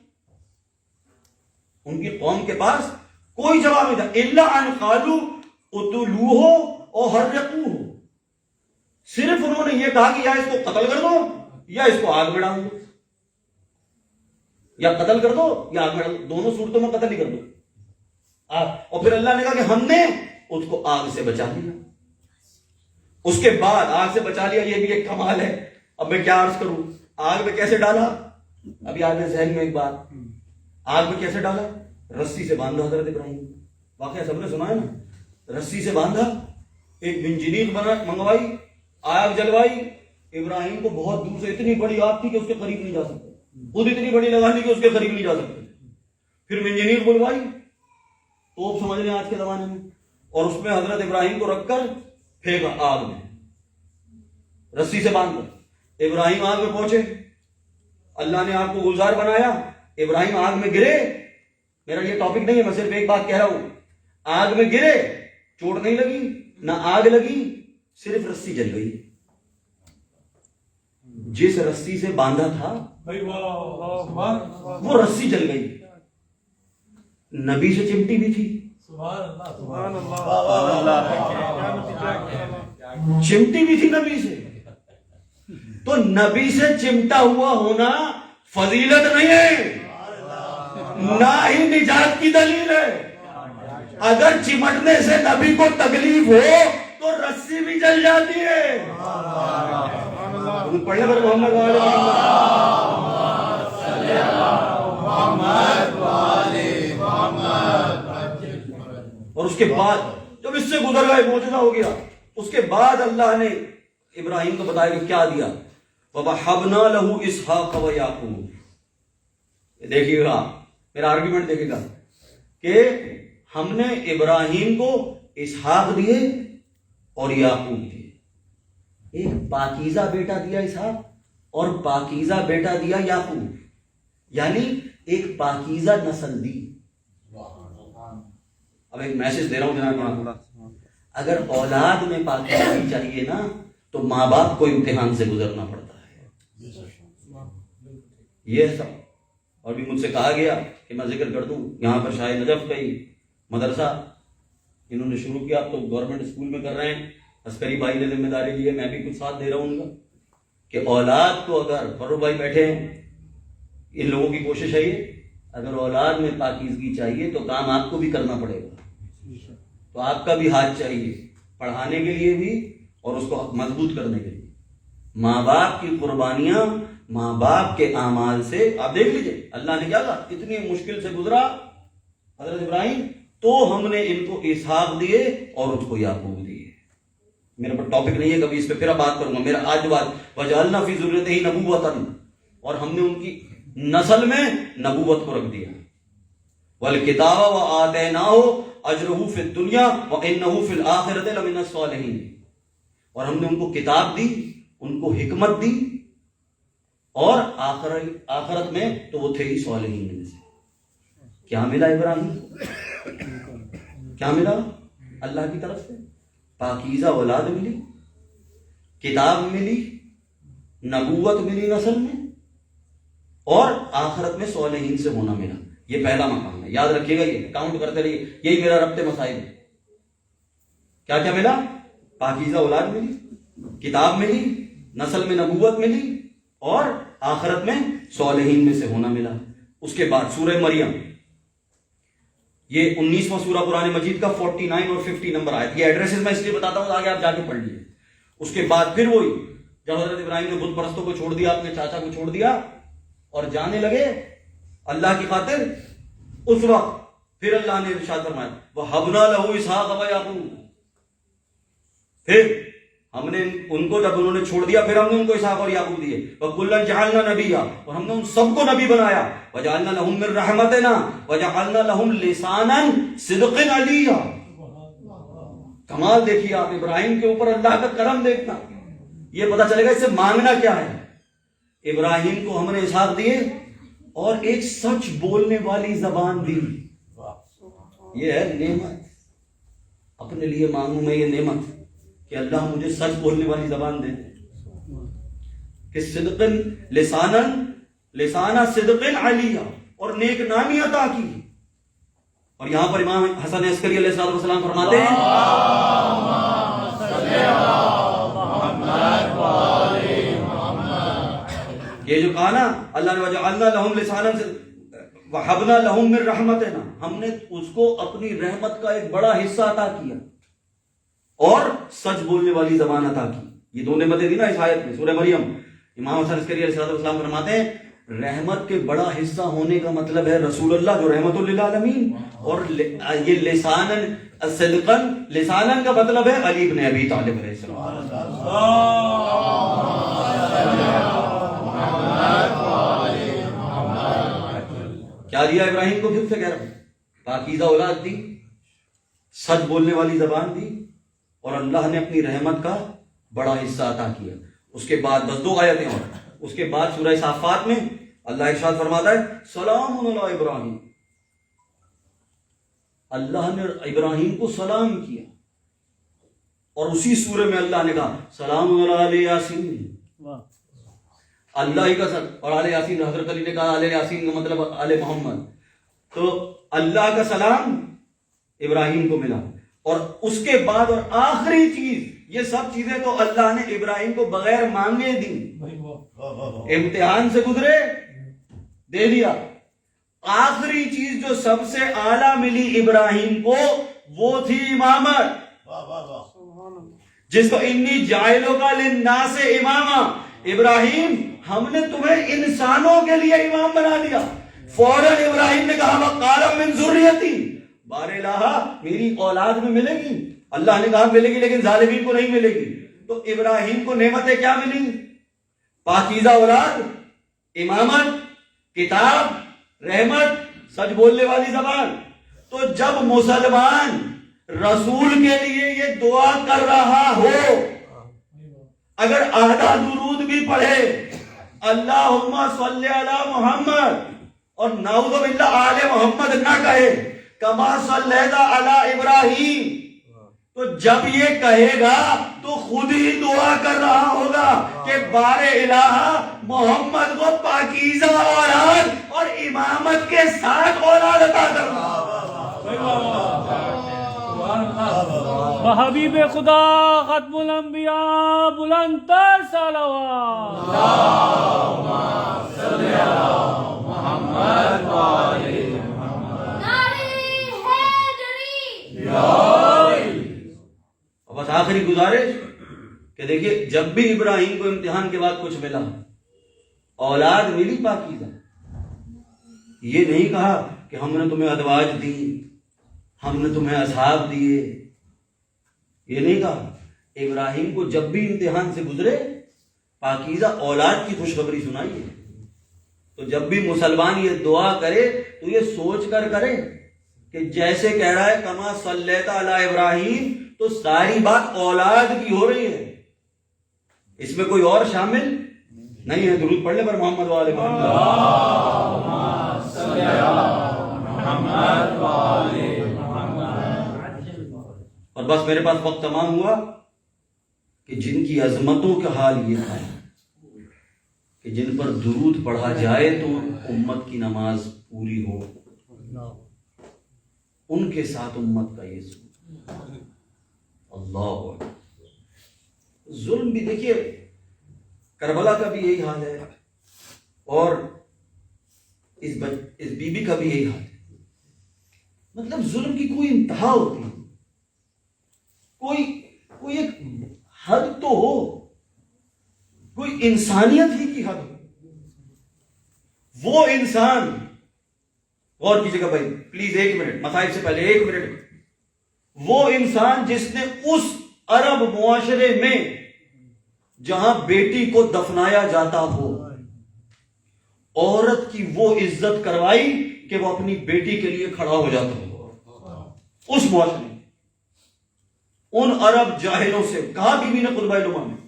Speaker 5: ان کی قوم کے پاس کوئی جواب نہیں تھا. الا ان قالوا اقتلوہ او حرقوہ, صرف انہوں نے یہ کہا کہ یا اس کو قتل کر دو یا اس کو آگ میں ڈال دو, یا قتل کر دو یا آگ میں ڈال دو, دونوں صورتوں میں قتل ہی کر دو. اور پھر اللہ نے کہا کہ ہم نے اس کو آگ سے بچا لیا. اس کے بعد آگ سے بچا لیا, یہ بھی ایک کمال ہے. اب میں کیا عرض کروں, آگ میں کیسے ڈالا, ابھی آج میں ذہن میں ایک بات, آگ میں کیسے ڈالا, رسی سے باندھا حضرت ابراہیم, واقعہ سب نے سنا ہے نا, رسی سے باندھا, ایک منجنیق منگوائی, آگ جلوائی. ابراہیم کو بہت دور سے, اتنی بڑی آگ تھی کہ اس کے قریب نہیں جا سکتے, خود اتنی بڑی لگانی کہ اس کے قریب نہیں جا سکتے. پھر منجنیق بلوائی, توپ سمجھ لیں آج کے زمانے میں, اور اس میں حضرت ابراہیم کو رکھ کر پھینکا آگ میں, رسی سے باندھ کر. ابراہیم آگ میں پہنچے, اللہ نے آگ کو گلزار بنایا, ابراہیم آگ میں گرے. میرا یہ ٹاپک نہیں ہے, میں صرف ایک بات کہہ رہا ہوں, آگ میں گرے, چوٹ نہیں لگی, نہ آگ لگی, صرف رسی جل گئی. جس رسی سے باندھا تھا وہ رسی جل گئی. نبی سے چمٹی بھی تھی, چمٹی بھی تھی نبی سے. تو نبی سے چمٹا ہوا ہونا فضیلت نہیں ہے, نہ ہی نجات کی دلیل ہے. اگر چمٹنے سے نبی کو تکلیف ہو تو رسی بھی جل جاتی ہے. پڑھنے پر محمد وعلی اور اس کے بعد جب اس سے گزر گئے معجزہ ہو گیا, اس کے بعد اللہ نے ابراہیم کو بتایا کہ کیا دیا. وَوَهَبْنَا لَهُ إِسْحَاقَ وَيَعْقُوبَ. دیکھیے گا میرا آرگیومنٹ دیکھے گا کہ ہم نے ابراہیم کو اسحاق دیے اور یعقوب دیے. ایک پاکیزہ بیٹا دیا اسحاق اور پاکیزہ بیٹا دیا یعقوب, یعنی ایک پاکیزہ نسل دی. اب ایک میسج دے رہا ہوں جناب, اگر اولاد میں پاکیزگی چاہیے نا تو ماں باپ کو امتحان سے گزرنا پڑتا ہے. یہ سب. اور بھی مجھ سے کہا گیا کہ میں ذکر کر دوں, یہاں پر شاہ نجف کا ہی مدرسہ انہوں نے شروع کیا, تو گورنمنٹ اسکول میں کر رہے ہیں, عسکری بھائی نے ذمہ داری لی ہے, میں بھی کچھ ساتھ دے رہا ہوں ان کا, کہ اولاد کو اگر فروغ بھائی بیٹھے ہیں, ان لوگوں کی کوشش ہے یہ, اگر اولاد میں پاکیزگی چاہیے تو کام آپ کو بھی کرنا پڑے گا. تو آپ کا بھی ہاتھ چاہیے پڑھانے کے لیے بھی اور اس کو مضبوط کرنے کے لیے. ماں باپ کی قربانیاں, ماں باپ کے اعمال سے آپ دیکھ لیجئے اللہ نے کیا کہا, اتنی مشکل سے گزرا حضرت ابراہیم, تو ہم نے ان کو اسحاق دیے اور اس کو یعقوب دیے. میرے پر ٹاپک نہیں ہے, کبھی اس پہ پھر بات کروں گا. میرا آج بات وجعلنا فی ذریتہ نبوۃ, اور ہم نے ان کی نسل میں نبوت کو رکھ دیا. والکتاب وآتیناہ اجرہ فی الدنیا وانہ فی الآخرۃ لمن الصالحین, اور ہم نے ان کو کتاب دی, ان کو حکمت دی, اور آخرت میں تو وہ تھے ہی صالحین میں سے. کیا ملا ابراہیم کو؟ کیا ملا اللہ کی طرف سے؟ پاکیزہ اولاد ملی, کتاب ملی, نبوت ملی نسل میں, اور آخرت میں صالحین سے ہونا ملا. یہ پہلا مقام ہے, یاد رکھیے گا, یہ کاؤنٹ کرتے رہیے, یہی میرا ربط مسائل ہے. کیا کیا ملا؟ پاکیزہ اولاد ملی, کتاب ملی, نسل میں نبوت ملی, اور آخرت میں صالحین میں سے ہونا ملا. اس کے بعد سورہ مریم, یہ 19واں سورہ قرآن مجید کا 49 اور 50 نمبر آیت. یہ ایڈریسز میں اس لیے بتاتا ہوں آگے آپ جا کے پڑھ لیجیے. اس کے بعد پھر وہی جب حضرت ابراہیم نے بت پرستوں کو چھوڑ دیا, اپنے چاچا کو چھوڑ دیا اور جانے لگے اللہ کی خاطر, اس وقت پھر اللہ نے ارشاد فرمایا وَهَبْنَا لَهُ إِسْحَاقَ وَيَعْقُوبَ. پھر ہم نے ان کو جب انہوں نے چھوڑ دیا, پھر ہم نے ان کو اسحاق اور یعقوب دیے. وَكُلًّا جَعَلْنَا نَبِيًّا, اور ہم نے ان سب کو نبی بنایا. وَجَعَلْنَا لَهُم مِّن رَحْمَتِنَا وَجَعَلْنَا لَهُمْ لِسَانًا صِدْقٍ عَلِيًّا. کمال دیکھیے آپ, ابراہیم کے اوپر اللہ کا کرم دیکھنا, یہ پتہ چلے گا اس سے مانگنا کیا ہے. ابراہیم کو ہم نے اسحاق دیے اور ایک سچ بولنے والی زبان دی. یہ ہے نعمت. اپنے لیے مانگوں میں یہ نعمت کہ اللہ مجھے سچ بولنے والی زبان دے, کہ صدقن لسانہ صدقن علیہ, اور نیک نامی عطا کی. اور یہاں پر امام حسن عسکری علیہ السلام فرماتے ہیں یہ جو کہا نا اللہ نے وجعلنا لہم لسانا وَحَبْنَا لَهُم مِّن رَحْمَتِنَا, ہم نے اس کو اپنی رحمت کا ایک بڑا حصہ عطا کیا اور سچ بولنے والی زبان عطا کی. یہ دو نعمتیں دی نا اس آیت میں سورہ مریم. امام حسن عسکری علیہ السلام فرماتے ہیں رحمت کے بڑا حصہ ہونے کا مطلب ہے رسول اللہ جو رحمت للعالمین, اور یہ لسانن صدقن, لسانن کا مطلب ہے علی بن ابی طالب علیہ السلام. کیا دیا ابراہیم کو؟ پھر سے کہہ رہا ہوں, پاکیزہ اولاد دی, سچ بولنے والی زبان دی, اور اللہ نے اپنی رحمت کا بڑا حصہ عطا کیا. اس کے بعد بس 2 آیتیں اور, اس کے بعد سورہ صافات میں اللہ ارشاد فرماتا ہے سلام علی ابراہیم. اللہ نے ابراہیم کو سلام کیا, اور اسی سورہ میں اللہ نے کہا سلام علی یاسین. اللہ ہی کا سلام, اور آل یاسین حضرت علی نے کہا آل یاسین کا مطلب آل محمد. تو اللہ کا سلام ابراہیم کو ملا. اور اس کے بعد اور آخری چیز, یہ سب چیزیں تو اللہ نے ابراہیم کو بغیر مانگے دی, امتحان سے گزرے, دے دیا. آخری چیز جو سب سے اعلیٰ ملی ابراہیم کو وہ تھی امامت، جس کو انی جائلوں کا للناس امامہ، ابراہیم ہم نے تمہیں انسانوں کے لیے امام بنا دیا۔ فوراً ابراہیم نے کہا وَقَالَ مِن ذُرِّيَّتِي، بار الہ میری اولاد میں ملے گی، اللہ نے کہا ملے گی لیکن ظالمین کو نہیں ملے گی۔ تو ابراہیم کو نعمتیں کیا ملی؟ پاکیزہ اولاد، امامت، کتاب، رحمت، سچ بولنے والی زبان۔ تو جب مسلمان رسول کے لیے یہ دعا کر رہا ہو، اگر آدھا درود بھی پڑھے اللہم صلی علی محمد اور نعوذ باللہ آل محمد نہ کہے کما صلیت علی ابراہیم، تو جب یہ کہے گا تو خود ہی دعا کر رہا ہوگا کہ بار الہ محمد کو پاکیزہ اولاد اور امامت کے ساتھ اولاد عطا کرنا۔
Speaker 2: حبیب خدا ختم الانبیاء بلند تر صلوات۔
Speaker 5: بس آخری گزارش کہ دیکھیے جب بھی ابراہیم کو امتحان کے بعد کچھ ملا، اولاد ملی پاکیزہ، یہ نہیں کہا کہ ہم نے تمہیں ازواج دی، ہم نے تمہیں اصحاب دیے، یہ نہیں کہا۔ ابراہیم کو جب بھی امتحان سے گزرے پاکیزہ اولاد کی خوشخبری سنائیے۔ تو جب بھی مسلمان یہ دعا کرے تو یہ سوچ کر کرے کہ جیسے کہہ رہا ہے کما صلیت علی ابراہیم، تو ساری بات اولاد کی ہو رہی ہے، اس میں کوئی اور شامل نہیں ہے۔ درود پڑھ لے پر محمد وآل محمد۔ اور بس میرے پاس وقت تمام ہوا کہ جن کی عظمتوں کا حال یہ تھا کہ جن پر درود پڑھا جائے تو امت کی نماز پوری ہو، ان کے ساتھ امت کا یہ سلوک۔ اللہ اکبر۔ ظلم بھی دیکھیے کربلا کا بھی یہی حال ہے اور اس بی بی کا بھی یہی حال ہے۔ مطلب ظلم کی کوئی انتہا ہوتی ہے، کوئی ایک حد تو ہو، کوئی انسانیت ہی کی حد ہو۔ وہ انسان، غور کیجیے گا بھائی پلیز، ایک منٹ، مسائل سے پہلے ایک منٹ، وہ انسان جس نے اس عرب معاشرے میں جہاں بیٹی کو دفنایا جاتا ہو، عورت کی وہ عزت کروائی کہ وہ اپنی بیٹی کے لیے کھڑا ہو جاتا ہو، اس معاشرے میں ان عرب جاہلوں سے کہا بیوی نے خطبہ جمعہ میں،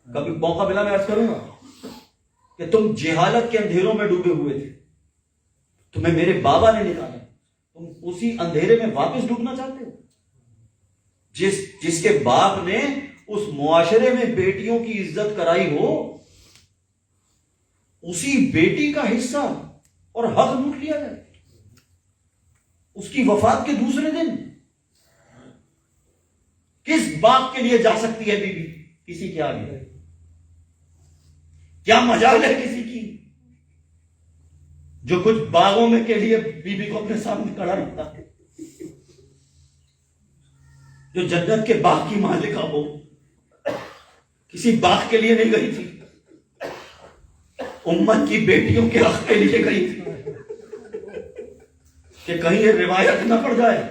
Speaker 5: کبھی موقع ملا میں عرض کروں گا کہ تم جہالت کے اندھیروں میں ڈوبے ہوئے تھے، تمہیں میرے بابا نے نکالا، تم اسی اندھیرے میں واپس ڈوبنا چاہتے ہو؟ جس کے باپ نے اس معاشرے میں بیٹیوں کی عزت کرائی ہو، اسی بیٹی کا حصہ اور حق لوٹ لیا جائے اس کی وفات کے دوسرے دن۔ کس باپ کے لیے جا سکتی ہے بیوی کسی کے آگے؟ کیا مجال ہے کسی کی جو کچھ باغوں میں کے لیے بیوی کو اپنے سامنے کھڑا رکھتا ہے، جو جنت کے باغ کی مالکہ ہو، کسی باغ کے لیے نہیں گئی تھی، امت کی بیٹیوں کے حق کے لیے گئی تھی کہ کہیں یہ روایت نہ پڑ جائے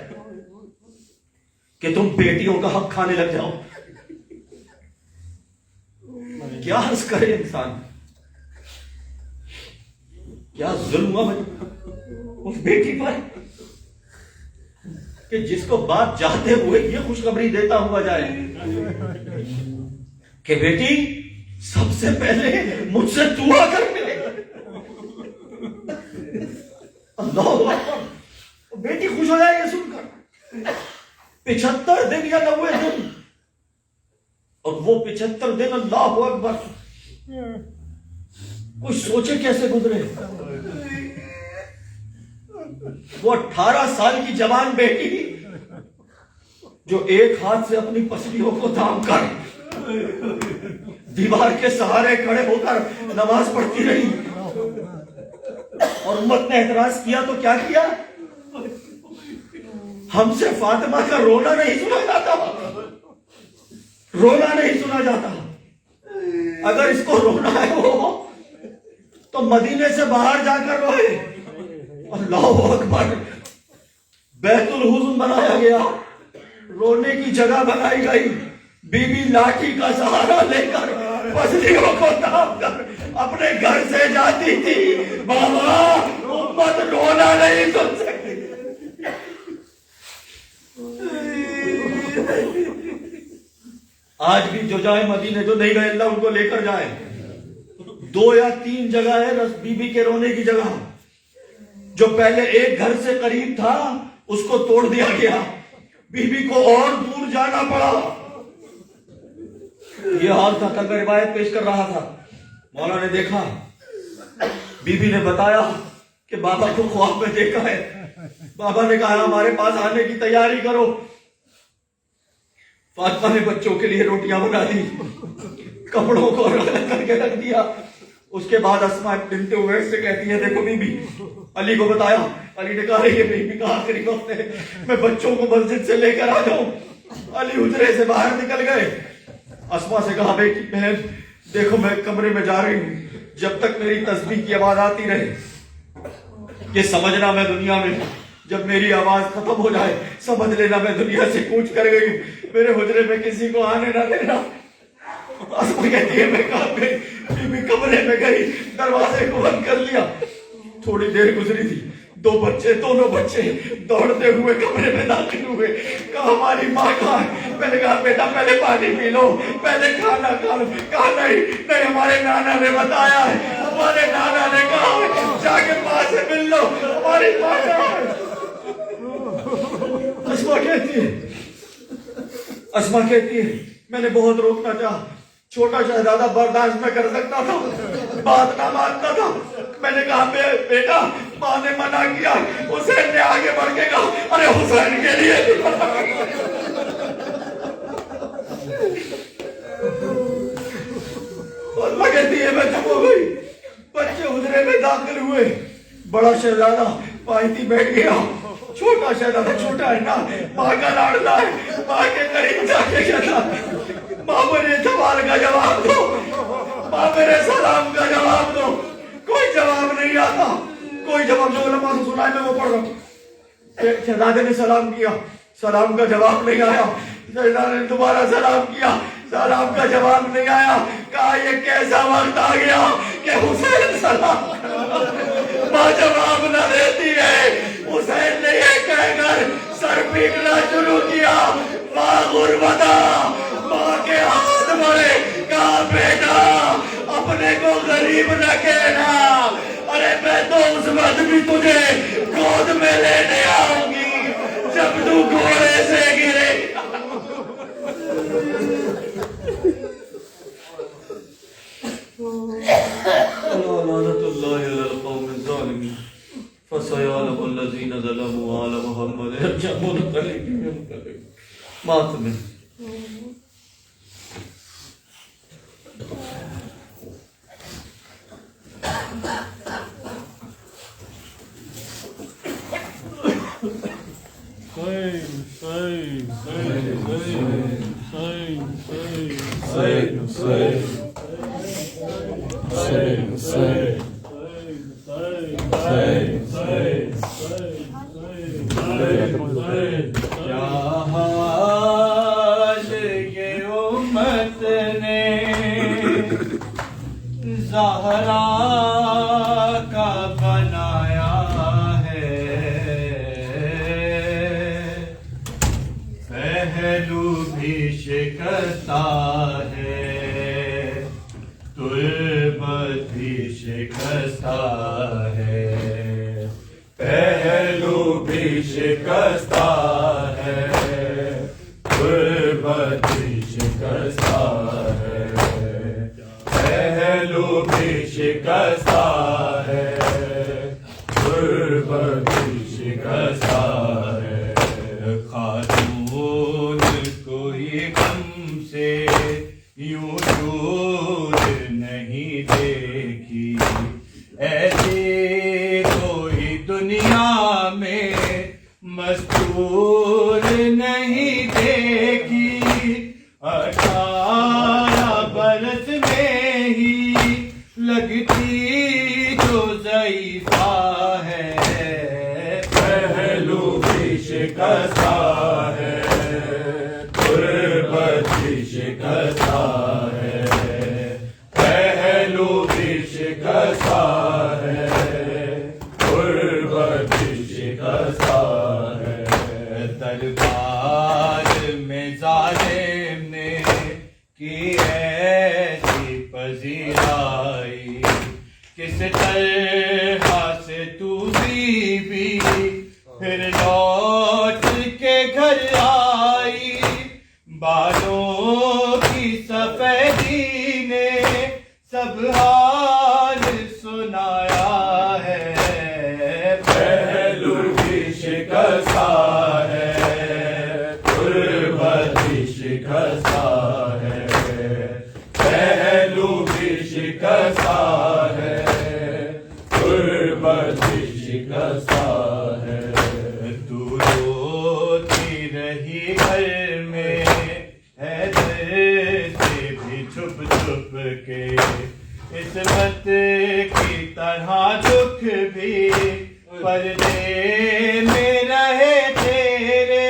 Speaker 5: کہ تم بیٹیوں کا حق کھانے لگ جاؤ۔ کیا حرص کرے انسان، کیا ظلم ہوا اس بیٹی پر کہ جس کو باپ جاتے ہوئے یہ خوشخبری دیتا ہوا جائے کہ بیٹی سب سے پہلے مجھ سے دعا کر ملے۔ اللہ اکبر۔ بیٹی خوش ہو جائے یہ سن کر۔ 75 دن یا 90 دن، اور وہ 75 دن اللہ اکبر کوئی سوچے کیسے گزرے۔ وہ 18 سال کی جوان بیٹی جو ایک ہاتھ سے اپنی پسلیوں کو تھام کر دیوار کے سہارے کھڑے ہو کر نماز پڑھتی رہی،
Speaker 4: اور امت نے اعتراض کیا تو کیا کیا؟ ہم سے فاطمہ کا رونا نہیں سنا جاتا، رونا نہیں سنا جاتا۔ اگر اس کو رونا ہے وہ تو مدینے سے باہر جا کر روئے۔ اللہ اکبر، بیت الحزن بنایا گیا، رونے کی جگہ بنائی گئی۔ بی بی لاٹھی کا سہارا لے کر پسلیوں کو تاپ کر اپنے گھر سے جاتی تھی، بابا امت رونا نہیں سن سکتی۔ آج بھی جو جائے مدینے، جو نہیں گئے اللہ ان کو لے کر جائے۔ 2 یا 3 جگہ ہے بی بی کے رونے کی جگہ۔ جو پہلے ایک گھر سے قریب تھا اس کو توڑ دیا گیا، بی بی کو اور دور جانا پڑا۔ یہ حال تھا، کل میں روایت پیش کر رہا تھا، مولا نے دیکھا، بی بی نے بتایا کہ بابا کو خواب میں دیکھا ہے۔ بابا نے کہا ہمارے پاس آنے کی تیاری کرو۔ فاطمہ نے بچوں کے لیے روٹیاں بنا دی، کپڑوں کو الگ کر کے رکھ دیا۔ اس کے بعد اسماء بنت عمیس سے کہتی ہے دیکھو بی بی، علی کو بتایا۔ علی نے کہا یہ بی بی کا آخری وقت ہے، میں بچوں کو مسجد سے لے کر آ جاؤں۔ علی حجرے سے باہر نکل گئے۔ اسماء سے کہا بیٹی بہن دیکھو میں کمرے میں جا رہی ہوں، جب تک میری تسبیح کی آواز آتی رہے یہ سمجھنا میں دنیا میں، جب میری آواز ختم ہو جائے سمجھ لینا میں دنیا سے کوچ کر گئی، میرے حجرے میں کسی کو آنے نہ دینا۔ اسماء کہتی ہے میں کہاں گئی؟ بی بی کمرے میں گئی، دروازے کو بند کر لیا۔ تھوڑی دیر گزری تھی، 2 بچے، دونوں بچے دوڑتے ہوئے کمرے میں داخل ہوئے۔ کہا ہماری ماں کہاں ہے؟ میں نے کہا بیٹا پہلے پانی پی لو، پہلے کھانا کھا لو۔ کہا نہیں ہمارے نانا نے بتایا ہے، ہمارے نانا نے کہا ہے جا کے ماں سے مل لو، ہماری ماں کہاں ہے؟ اسماء کہتی ہے میں نے بہت روکنا چاہا، چھوٹا شہزادہ برداشت میں کر سکتا تھا، بات نہ مانتا تھا۔ میں نے کہا بیٹا ماں نے منع کیا، حسین نے آگے بڑھ کے کہا ارے حسین کے لیے اللہ کہتی ہے میں چپ ہو گئی۔ بچے حجرے میں داخل ہوئے، بڑا شہزادہ پائیتی بیٹھ گیا، چھوٹا شہزادہ چھوٹا ہے نا، ماں کا لاڈلا ہے، ماں کے قریب جا کے کہتا ماں میرے سوال کا جواب دو، ماں میرے سلام کا جواب دو۔ کوئی جواب نہیں آتا، کوئی جواب جو علماء نے سنا ہے میں وہ پڑھ رہا ہوں۔ شہزادے نے سلام کیا، سلام کا جواب نہیں آیا۔ شہزادے نے دوبارہ سلام کیا، سلام کا جواب نہیں آیا۔ کہا یہ کیسا وقت آ گیا کہ حسین سلام ماں جواب نہ دیتی ہے۔ حسین نے یہ کہہ کر سر پیٹنا شروع کیا، ماں غربتا، ماں کے ہاتھ بڑھے۔ کہا بیٹا اپنے کو غریب نہ کہنا، ارے میں تو اس وقت بھی تجھے گود میں لینے آؤں گی جب تو گھوڑے سے گرے۔ لعنت اللہ علی القوم الظالمین فسيعلم الذين ظلموا على محمد ماتم۔
Speaker 1: کیا حال یہ امت نے زہرا کا بنایا ہے، پہلو بھی شکستہ ہے، تربت بھی شکستہ ہے، پہلو بھی شکستہ ہے، تربت بھی شکستہ ہے، پہلو بھی شکستہ ہے، تربت بھی شکستہ ہے۔ خاتون کوئی غم سے یوں دور نہیں دیکھی، ایسی دور نہیں دیکھی 18 برس میں ہی لگتی جو ضعیفہ ہے پہلو بھی شکستہ ہے غربت بھی شکستہ ہے پہلو بھی شکستہ ہے غربت بھی شکستہ ہے دربار میں ظالم نے کی ایسی پذیرائی کس طرح سے تو بھی پھر لوٹ کے گھر آئی بالوں کی سفیدی نے سب حال سنایا ہے پہلو بھی شکستہ ہے غربت بھی شکستہ ہے پہلو بھی شکستہ ہے غربت بھی شکستہ ہے تو روتی رہی گھر میں حیدر سے بھی چھپ چھپ کے عصمت کی طرح دکھ بھی پردے میں رہے تیرے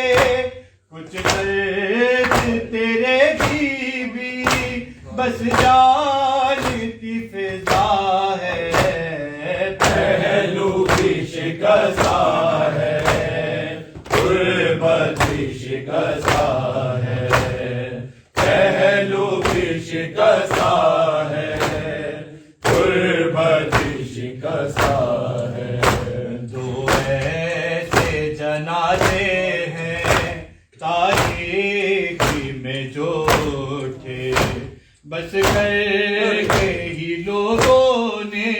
Speaker 1: کچھ درد تیرے بھی بس جانتی فضا ہے پہلو بھی شکستہ ہے غربت بھی شکستہ ہے پہلو بھی شکستہ ہے غربت بھی شکستہ ہے دو ایسے جنازے ہیں تاریخی میں جو اٹھے بس کر کے ہی لوگوں نے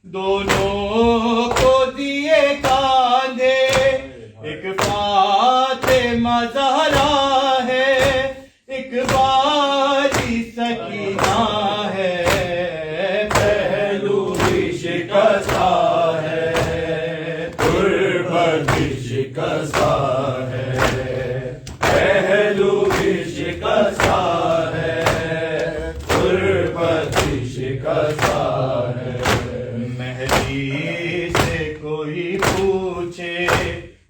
Speaker 1: دونوں کو دیے کاندھے ایک فاطمہ زہرا ہے ایک باری سکینہ ہے پہلو بھی شکستہ ہے غربت بھی شکستہ ہے پہلو بھی شکستہ ہے غربت بھی شکستہ ہے مہدی سے کوئی پوچھے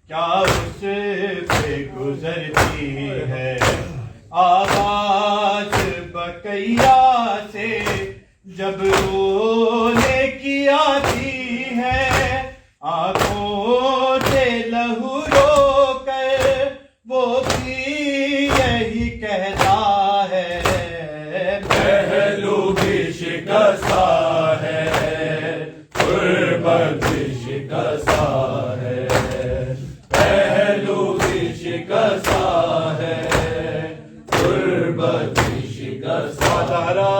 Speaker 1: کیا اس پہ گزرتی ہے آواز بقیہ سے جب رونے کی آتی ہے آنکھوں سے لہو رو کر وہ بھی یہی کہتا ہے پہلو بھی شکستہ ہے غربت بھی شکستہ ہے پہلو بھی شکستہ ہے غربت بھی شکستہ